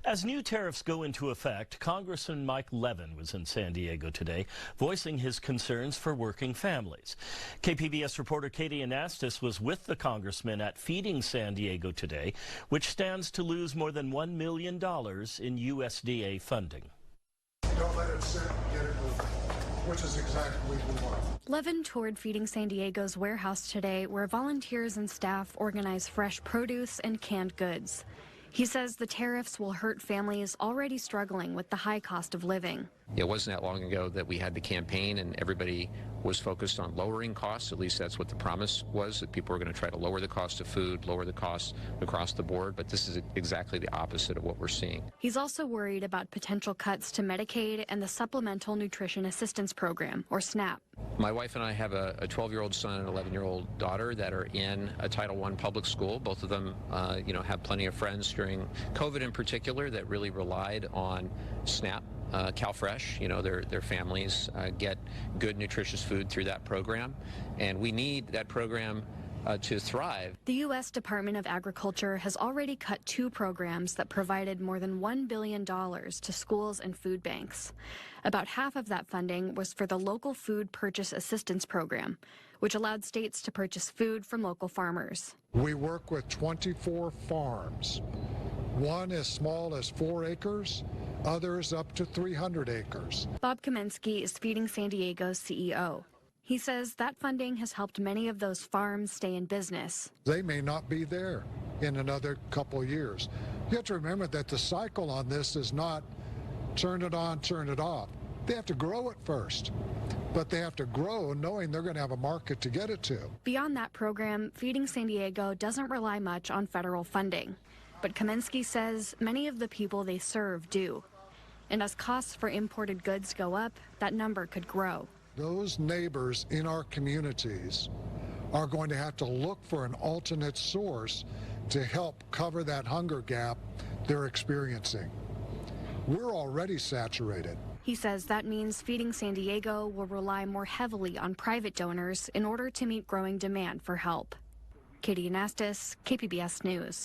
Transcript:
As new tariffs go into effect, Congressman Mike Levin was in San Diego today, voicing his concerns for working families. KPBS reporter Katie Anastas was with the congressman at Feeding San Diego today, which stands to lose more than $1 million in USDA funding. Don't let it sit and get it moving, which is exactly what we want. Levin toured Feeding San Diego's warehouse today, where volunteers and staff organize fresh produce and canned goods. He says the tariffs will hurt families already struggling with the high cost of living. It wasn't that long ago that we had the campaign and everybody was focused on lowering costs. At least that's what the promise was, that people were going to try to lower the cost of food, lower the costs across the board. But this is exactly the opposite of what we're seeing. He's also worried about potential cuts to Medicaid and the Supplemental Nutrition Assistance Program, or SNAP. My wife and I have a 12-year-old son and an 11-year-old daughter that are in a Title I public school. Both of them, have plenty of friends during COVID in particular that really relied on SNAP. CalFresh, their families get good, nutritious food through that program, and we need that program to thrive. The U.S. Department of Agriculture has already cut 2 programs that provided more than $1 billion to schools and food banks. About half of that funding was for the Local Food Purchase Assistance Program, which allowed states to purchase food from local farmers. We work with 24 farms, one as small as 4 acres, others up to 300 acres. Bob Kamensky is Feeding San Diego's CEO. He says that funding has helped many of those farms stay in business. They may not be there in another couple of years. You have to remember that the cycle on this is not turn it on, turn it off. They have to grow it first, but they have to grow knowing they're going to have a market to get it to. Beyond that program, Feeding San Diego doesn't rely much on federal funding. But Kamensky says many of the people they serve do. And as costs for imported goods go up, that number could grow. Those neighbors in our communities are going to have to look for an alternate source to help cover that hunger gap they're experiencing. We're already saturated. He says that means Feeding San Diego will rely more heavily on private donors in order to meet growing demand for help. Katie Anastas, KPBS News.